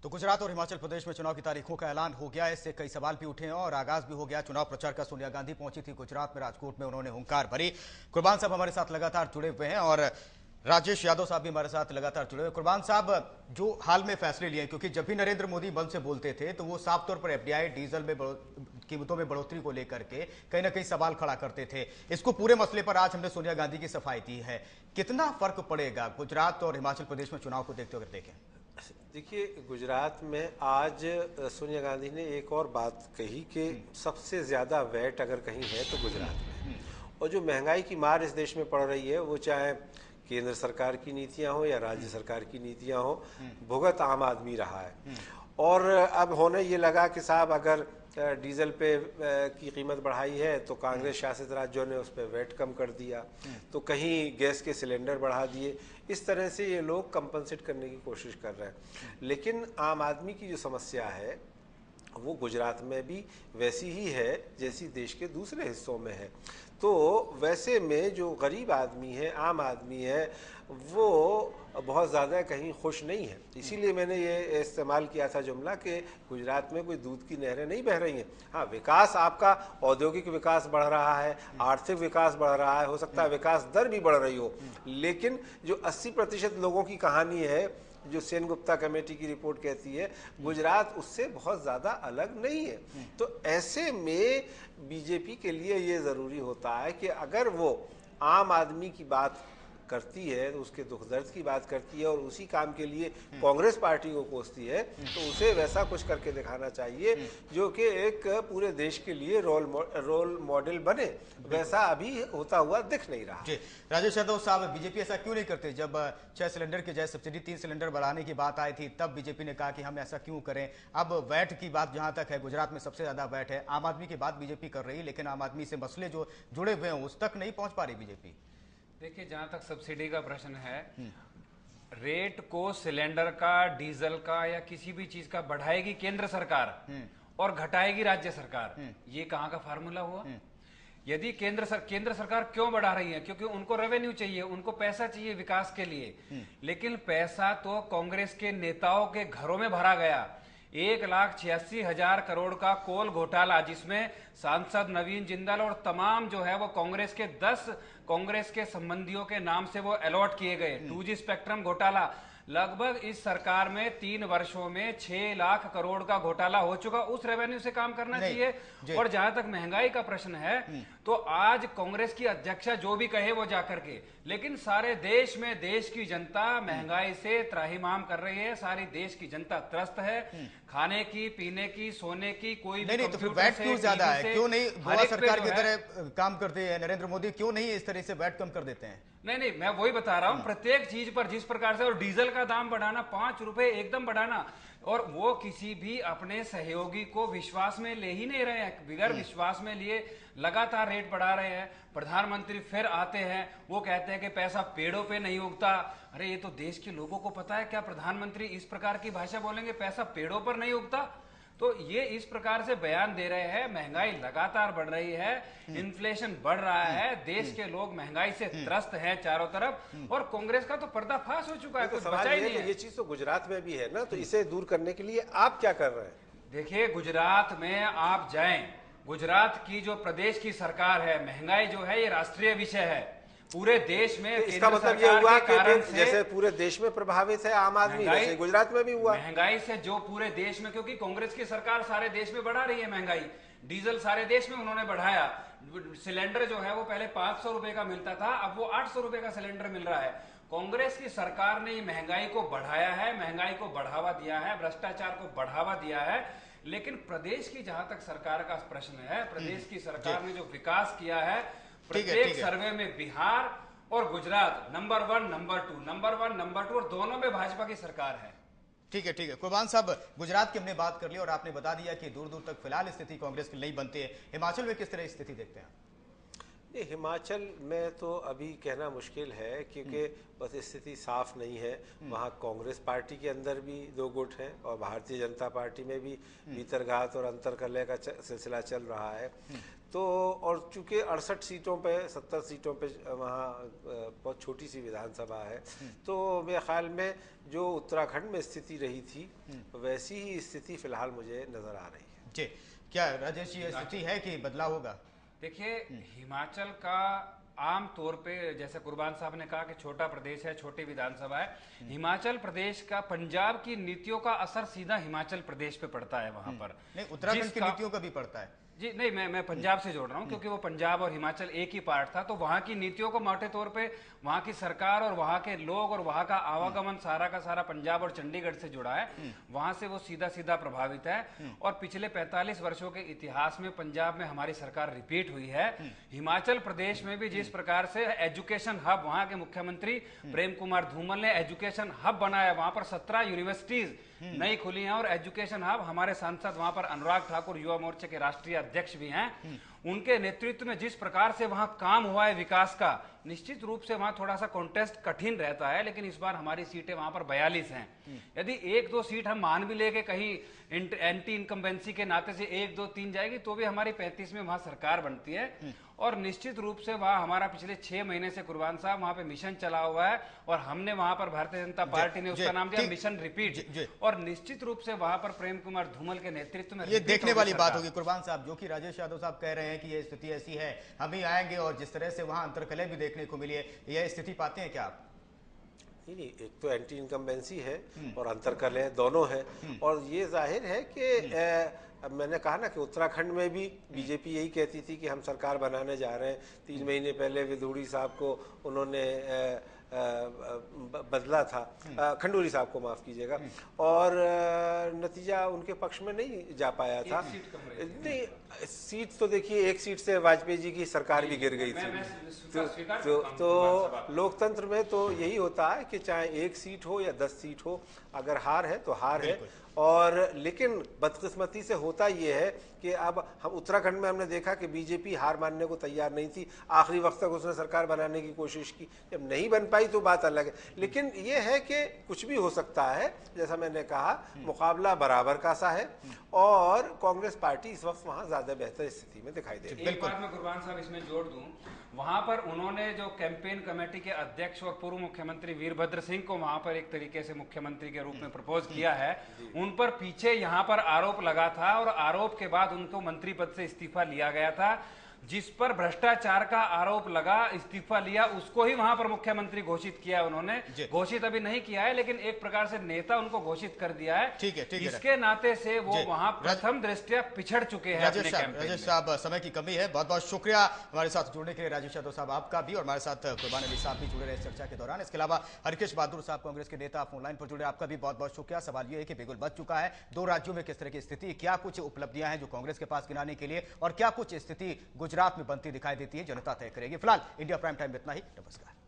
तो गुजरात और हिमाचल प्रदेश में चुनाव की तारीखों का ऐलान हो गया है। इससे कई सवाल भी उठे हैं और आगाज भी हो गया चुनाव प्रचार का। सोनिया गांधी पहुंची थी गुजरात में, राजकोट में उन्होंने हुंकार भरी। कुर्बान साहब हमारे साथ लगातार जुड़े हुए हैं और राजेश यादव साहब भी हमारे साथ लगातार जुड़े हुए। कुर्बान साहब, जो हाल में फैसले लिए, क्योंकि जब भी नरेंद्र मोदी मन से बोलते थे तो वो साफ तौर पर एफडीआई, डीजल में कीमतों में बढ़ोतरी को लेकर के कहीं ना कहीं सवाल खड़ा करते थे। इसको पूरे मसले पर आज हमने सोनिया गांधी की सफाई दी है। कितना फर्क पड़ेगा गुजरात और हिमाचल प्रदेश में चुनाव को देखते हुए? देखें, देखिए, गुजरात में आज सोनिया गांधी ने एक और बात कही कि सबसे ज़्यादा वैट अगर कहीं है तो गुजरात में। और जो महंगाई की मार इस देश में पड़ रही है, वो चाहे केंद्र सरकार की नीतियां हो या राज्य सरकार की नीतियां हो, भुगत आम आदमी रहा है। और अब होने ये लगा कि साहब अगर डीजल पे की कीमत बढ़ाई है तो कांग्रेस शासित राज्यों ने उस पर वैट कम कर दिया, तो कहीं गैस के सिलेंडर बढ़ा दिए। इस तरह से ये लोग कंपनसेट करने की कोशिश कर रहे हैं। लेकिन आम आदमी की जो समस्या है वो गुजरात में भी वैसी ही है जैसी देश के दूसरे हिस्सों में है। तो वैसे में जो गरीब आदमी है, आम आदमी है, वो बहुत ज़्यादा कहीं खुश नहीं है। इसीलिए मैंने ये इस्तेमाल किया था जुमला कि गुजरात में कोई दूध की नहरें नहीं बह रही हैं। हाँ, विकास आपका औद्योगिक विकास बढ़ रहा है, आर्थिक विकास बढ़ रहा है, हो सकता है विकास दर भी बढ़ रही हो, लेकिन जो 80% लोगों की कहानी है, जो सेन गुप्ता कमेटी की रिपोर्ट कहती है, गुजरात उससे बहुत ज़्यादा अलग नहीं है। तो ऐसे में बीजेपी के लिए ये ज़रूरी होता है कि अगर वो आम आदमी की बात करती है, तो उसके दुख दर्द की बात करती है और उसी काम के लिए कांग्रेस पार्टी को कोसती है, तो उसे वैसा कुछ करके दिखाना चाहिए जो कि एक पूरे देश के लिए रोल मॉडल बने। वैसा अभी होता हुआ दिख नहीं रहा। जी, राजेश यादव साहब, बीजेपी ऐसा क्यों नहीं करते? जब 6 सिलेंडर की जगह सब्सिडी 3 सिलेंडर बढ़ाने की बात आई थी, तब बीजेपी ने कहा कि हम ऐसा क्यों करें। अब वैट की बात जहां तक है, गुजरात में सबसे ज्यादा वैट है। आम आदमी की बात बीजेपी कर रही है, लेकिन आम आदमी से मसले जो जुड़े हुए हैं उस तक नहीं पहुंच पा रही बीजेपी। देखिए, जहां तक सब्सिडी का प्रश्न है, रेट को सिलेंडर का, डीजल का या किसी भी चीज का बढ़ाएगी केंद्र सरकार और घटाएगी राज्य सरकार। ये कहां का फार्मूला हुआ? यदि केंद्र सरकार क्यों बढ़ा रही है? क्योंकि उनको रेवेन्यू चाहिए, उनको पैसा चाहिए विकास के लिए। लेकिन पैसा तो कांग्रेस के नेताओं के घरों में भरा गया। 1,86,000 करोड़ का कोल घोटाला, जिसमें सांसद नवीन जिंदल और तमाम जो है वो कांग्रेस के 10 कांग्रेस के संबंधियों के नाम से वो अलॉट किए गए। 2G स्पेक्ट्रम घोटाला, लगभग इस सरकार में 3 वर्षों में 6 लाख करोड़ का घोटाला हो चुका। उस रेवेन्यू से काम करना चाहिए। और जहां तक महंगाई का प्रश्न है, तो आज कांग्रेस की अध्यक्षा जो भी कहे वो जाकर के, लेकिन सारे देश में देश की जनता महंगाई से त्राहिमाम कर रही है। सारी देश की जनता त्रस्त है, खाने की, पीने की, सोने की। कोई नहीं, तो फिर वैट क्यों ज्यादा है? क्यों नहीं गोवा सरकार की तरह काम करते हैं? नरेंद्र मोदी क्यों नहीं इस तरह से वैट कम कर देते हैं? नहीं, मैं वही बता रहा हूं, प्रत्येक चीज पर जिस प्रकार से, और डीजल का दाम बढ़ाना 5 रुपए एकदम बढ़ाना, और वो किसी भी अपने सहयोगी को विश्वास में ले ही नहीं रहे हैं। बिगर विश्वास में लिए लगातार रेट बढ़ा रहे हैं। प्रधानमंत्री फिर आते हैं, वो कहते हैं कि पैसा पेड़ों पे नहीं उगता। अरे, ये तो देश के लोगों को पता है। क्या प्रधानमंत्री इस प्रकार की भाषा बोलेंगे, पैसा पेड़ों पर नहीं उगता? तो ये इस प्रकार से बयान दे रहे हैं। महंगाई लगातार बढ़ रही है, इन्फ्लेशन बढ़ रहा है, देश के लोग महंगाई से त्रस्त हैं चारों तरफ, और कांग्रेस का तो पर्दाफाश हो चुका है। तो सवाल ये है, ये चीज तो गुजरात में भी है ना, तो इसे दूर करने के लिए आप क्या कर रहे हैं? देखिए, गुजरात में आप जाएं, गुजरात की जो प्रदेश की सरकार है, महंगाई जो है ये राष्ट्रीय विषय है पूरे देश में। इसका मतलब ये हुआ कि जैसे पूरे देश में प्रभावित है आम आदमी, जैसे गुजरात में भी हुआ। महंगाई से जो पूरे देश में, क्योंकि कांग्रेस की सरकार सारे देश में बढ़ा रही है महंगाई। डीजल सारे देश में उन्होंने बढ़ाया। सिलेंडर जो है वो पहले 500 रुपए का मिलता था, अब वो 800 रुपए का सिलेंडर मिल रहा है। कांग्रेस की सरकार ने महंगाई को बढ़ाया है, महंगाई को बढ़ावा दिया है, भ्रष्टाचार को बढ़ावा दिया है। लेकिन प्रदेश की जहां तक सरकार का प्रश्न है, प्रदेश की सरकार ने जो विकास किया है, प्रत्येक सर्वे में बिहार और Gujarat number 1, number 2, number 1, number 2, और दोनों में भाजपा की सरकार है। ठीक है। कुर्बान साहब, गुजरात की हमने बात कर ली और आपने बता दिया कि दूर दूर तक फिलहाल स्थिति कांग्रेस की नहीं बनती है। हिमाचल में किस तरह स्थिति देखते हैं? हिमाचल में तो अभी कहना मुश्किल है, क्योंकि बस स्थिति साफ नहीं है। वहाँ कांग्रेस पार्टी के अंदर भी 2 गुट हैं और भारतीय जनता पार्टी में भी भीतरघात और अंतर्कलह का सिलसिला चल रहा है। तो और चूंकि 68 सीटों पे 70 सीटों पे वहाँ बहुत छोटी सी विधानसभा है, तो मेरे ख्याल में जो उत्तराखंड में स्थिति रही थी वैसी ही स्थिति फिलहाल मुझे नजर आ रही है। जी, क्या राजेश जी स्थिति है कि बदलाव होगा? देखिए, हिमाचल का आम तौर पे, जैसे कुर्बान साहब ने कहा कि छोटा प्रदेश है, छोटी विधानसभा है, हिमाचल प्रदेश का पंजाब की नीतियों का असर सीधा हिमाचल प्रदेश पे पड़ता है वहां पर। नहीं, उत्तराखंड की नीतियों का भी पड़ता है जी नहीं, मैं पंजाब से जोड़ रहा हूँ क्योंकि वो पंजाब और हिमाचल एक ही पार्ट था, तो वहां की नीतियों को मोटे तौर पे वहां की सरकार और वहां के लोग और वहां का आवागमन सारा का सारा पंजाब और चंडीगढ़ से जुड़ा है, वहां से वो सीधा सीधा प्रभावित है। और पिछले 45 वर्षों के इतिहास में पंजाब में हमारी सरकार रिपीट हुई है। हिमाचल प्रदेश में भी जिस प्रकार से एजुकेशन हब, वहां के मुख्यमंत्री प्रेम कुमार धूमल ने एजुकेशन हब बनाया, वहां पर 17 यूनिवर्सिटीज नई खुली हैं और एजुकेशन हब, हमारे सांसद वहां पर अनुराग ठाकुर युवा मोर्चे के राष्ट्रीय अध्यक्ष भी हैं, उनके नेतृत्व में जिस प्रकार से वहां काम हुआ है विकास का, निश्चित रूप से वहां थोड़ा सा कॉन्टेस्ट कठिन रहता है, लेकिन इस बार हमारी सीटें वहां पर 42 हैं। यदि 1-2 सीट हम मान भी लेके कहीं एंटी इनकम्बेंसी के नाते से 1, 2, 3 जाएगी तो भी हमारी 35 में वहां सरकार बनती है। और निश्चित रूप से वहां हमारा पिछले 6 महीने से कुर्बान साहब वहां पे मिशन चला हुआ है और हमने वहां पर भारतीय जनता पार्टी ने उसका नाम दिया मिशन रिपीट, और निश्चित रूप से वहां पर प्रेम कुमार धूमल के नेतृत्व में ये देखने वाली बात होगी कुर्बान साहब, जो कि राजेश यादव साहब कह रहे हैं कि ये स्थिति ऐसी है, हम ही आएंगे, और जिस तरह से वहां अंतरकलह भी देखने को मिली है, यह स्थिति पाते हैं क्या आप? नहीं, एक तो एंटी इनकम्बेंसी है और अंतरकलह दोनों है, और ये जाहिर है कि अब मैंने कहा ना कि उत्तराखंड में भी बीजेपी यही कहती थी कि हम सरकार बनाने जा रहे हैं। 3 महीने पहले विधूड़ी साहब को उन्होंने बदला था, खंडूरी साहब को माफ कीजिएगा, और नतीजा उनके पक्ष में नहीं जा पाया था। नहीं, सीट तो देखिए, एक सीट से वाजपेयी जी की सरकार भी गिर गई थी। तो लोकतंत्र में तो यही होता है कि चाहे 1 सीट हो या 10 सीट हो, अगर हार है तो हार है। और लेकिन बदकिस्मती से होता ये है कि अब हम उत्तराखंड में हमने देखा कि बीजेपी हार मानने को तैयार नहीं थी, आखिरी वक्त तक उसने सरकार बनाने की कोशिश की, जब नहीं बन पाई तो बात अलग है। लेकिन ये है कि कुछ भी हो सकता है, जैसा मैंने कहा, मुकाबला बराबर का सा है और कांग्रेस पार्टी इस वक्त वहां ज्यादा बेहतर स्थिति में दिखाई दे रही है। एक बात मैं कुर्बान साहब इसमें जोड़ दूं, वहां पर उन्होंने जो कैंपेन कमेटी के अध्यक्ष और पूर्व मुख्यमंत्री वीरभद्र सिंह को वहां पर एक तरीके से मुख्यमंत्री के रूप में प्रपोज किया है, उन पर पीछे यहां पर आरोप लगा था और आरोप के बाद उनको मंत्री पद से इस्तीफा लिया गया था। जिस पर भ्रष्टाचार का आरोप लगा, इस्तीफा लिया, उसको ही वहां पर मुख्यमंत्री घोषित किया उन्होंने। घोषित अभी नहीं किया है, लेकिन एक प्रकार से नेता उनको घोषित कर दिया है। ठीक है, इसके नाते से वो वहां प्रथम दृष्टया पिछड़ चुके हैं। राजेश साहब, समय की कमी है, बहुत बहुत शुक्रिया हमारे साथ जुड़ने के लिए राजेश यादव साहब आपका भी, और हमारे साथ कुर्बान अली साहब भी जुड़े रहे चर्चा के दौरान। इसके अलावा हरकेश बहादुर साहब, कांग्रेस के नेता, आप ऑनलाइन पर जुड़े, आपका भी बहुत बहुत शुक्रिया। सवाल ये है कि बिगुल बच चुका है, 2 राज्यों में किस तरह की स्थिति, क्या कुछ उपलब्धियां हैं जो कांग्रेस के पास गिनाने के लिए, और क्या कुछ स्थिति गुजरात में बनती दिखाई देती है, जनता तय करेगी। फिलहाल इंडिया प्राइम टाइम में इतना ही। नमस्कार।